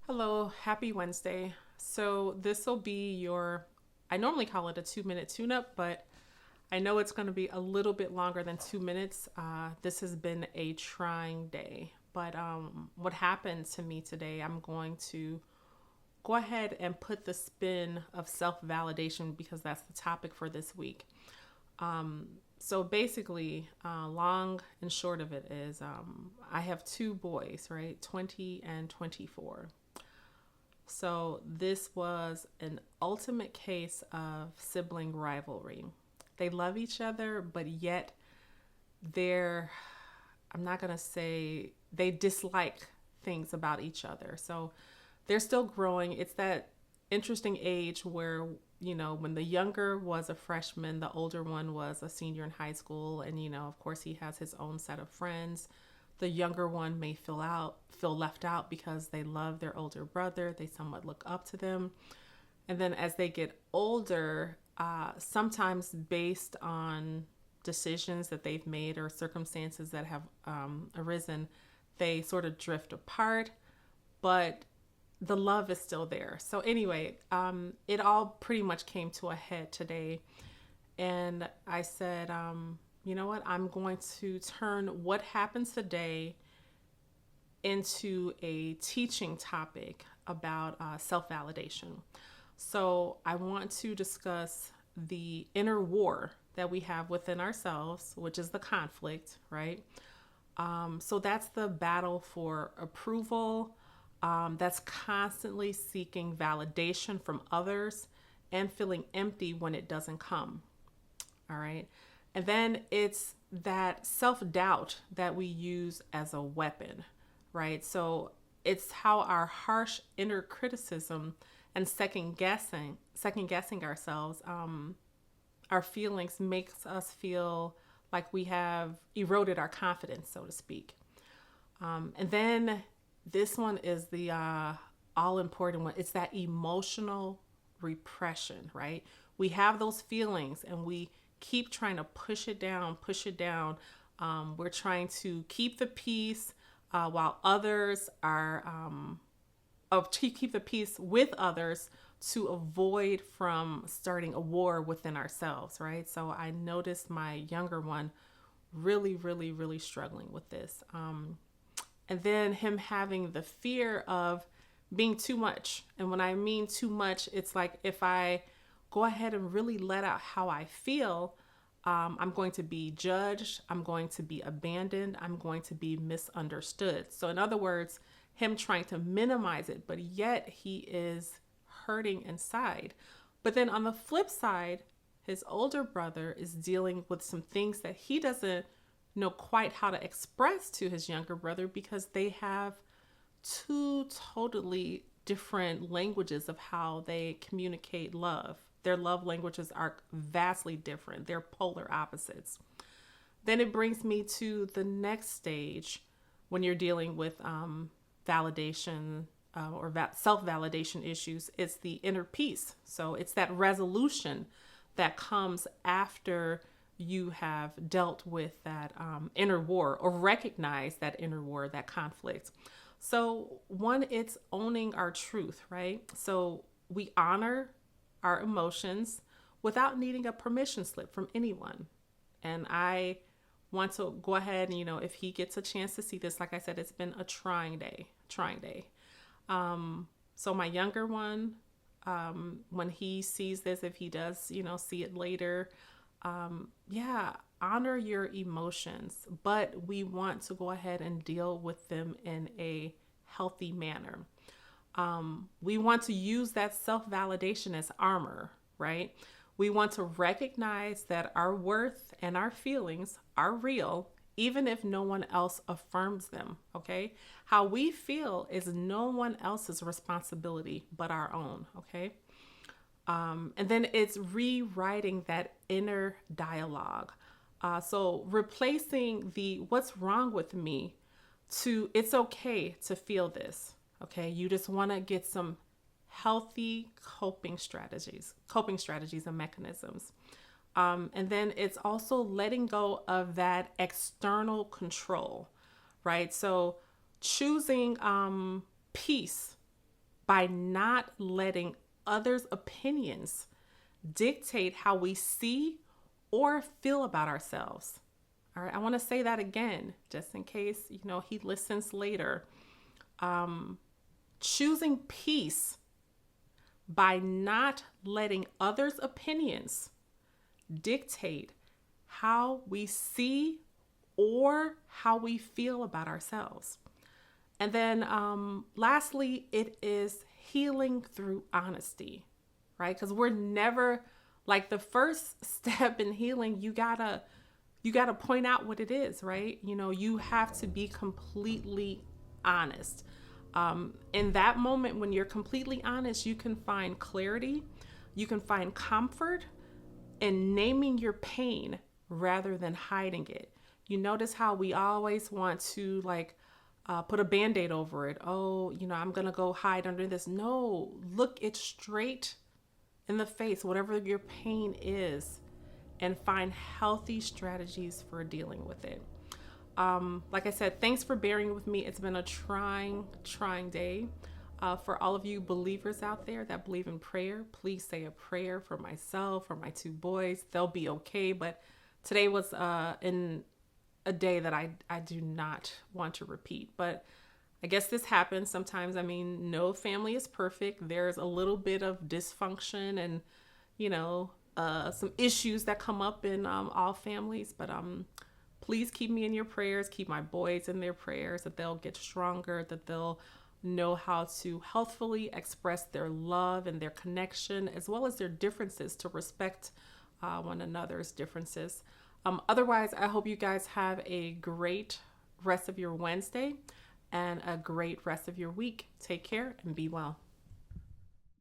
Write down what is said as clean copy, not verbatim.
Hello, happy Wednesday. So, this will be I normally call it a 2 minute tune up, but I know it's going to be a little bit longer than 2 minutes. This has been a trying day. But what happened to me today, I'm going to go ahead and put the spin of self validation because that's the topic for this week. So basically, long and short of it is I have two boys, right? 20 and 24. So this was an ultimate case of sibling rivalry. They love each other, but yet they're, I'm not going to say they dislike things about each other. So they're still growing. It's that interesting age where, when the younger was a freshman, the older one was a senior in high school. And, of course, he has his own set of friends. The younger one may feel left out because they love their older brother. They somewhat look up to them. And then as they get older, sometimes based on decisions that they've made or circumstances that have arisen, they sort of drift apart. But the love is still there. So anyway, it all pretty much came to a head today. And I said, you know what? I'm going to turn what happens today into a teaching topic about self validation. So I want to discuss the inner war that we have within ourselves, which is the conflict, right? So that's the battle for approval. That's constantly seeking validation from others and feeling empty when it doesn't come. All right. And then it's that self doubt that we use as a weapon, right? So it's how our harsh inner criticism and second guessing ourselves, our feelings makes us feel like we have eroded our confidence, so to speak. And then this one is the all important one. It's that emotional repression, right? We have those feelings and we keep trying to push it down, push it down. We're trying to keep the peace while others are, to keep the peace with others to avoid from starting a war within ourselves, right? So I noticed my younger one really, really, really struggling with this. And then him having the fear of being too much. And when I mean too much, it's like if I go ahead and really let out how I feel, I'm going to be judged. I'm going to be abandoned. I'm going to be misunderstood. So, in other words, him trying to minimize it, but yet he is hurting inside. But then on the flip side, his older brother is dealing with some things that he doesn't know quite how to express to his younger brother because they have two totally different languages of how they communicate love. Their love languages are vastly different. They're polar opposites. Then it brings me to the next stage when you're dealing with validation or self-validation issues. It's the inner peace. So it's that resolution that comes after you have dealt with that inner war or recognize that inner war, that conflict. So one, it's owning our truth, right? So we honor our emotions without needing a permission slip from anyone. And I want to go ahead and, if he gets a chance to see this, like I said, it's been a trying day. So my younger one, when he sees this, if he does, see it later, honor your emotions, but we want to go ahead and deal with them in a healthy manner. We want to use that self-validation as armor, right? We want to recognize that our worth and our feelings are real, even if no one else affirms them, okay? How we feel is no one else's responsibility but our own, okay? And then it's rewriting that inner dialogue. So replacing the what's wrong with me to it's okay to feel this. Okay. You just want to get some healthy coping strategies and mechanisms. And then it's also letting go of that external control, right? So choosing peace by not letting others' opinions dictate how we see or feel about ourselves. All right, I want to say that again, just in case, he listens later. Choosing peace by not letting others' opinions dictate how we see or how we feel about ourselves. And then lastly, it is healing through honesty, right? Because we're never, like, the first step in healing, you gotta point out what it is, right? You have to be completely honest. In that moment, when you're completely honest, you can find clarity, you can find comfort in naming your pain rather than hiding it. You notice how we always want to put a Band-Aid over it. Oh, I'm going to go hide under this. No, look it straight in the face, whatever your pain is, and find healthy strategies for dealing with it. Like I said, thanks for bearing with me. It's been a trying day. For all of you believers out there that believe in prayer, please say a prayer for myself, for my two boys. They'll be okay. But today was in a day that I do not want to repeat. But I guess this happens sometimes. I mean, no family is perfect. There's a little bit of dysfunction and, some issues that come up in all families. But please keep me in your prayers. Keep my boys in their prayers, that they'll get stronger, that they'll know how to healthfully express their love and their connection, as well as their differences, to respect one another's differences. Otherwise, I hope you guys have a great rest of your Wednesday and a great rest of your week. Take care and be well.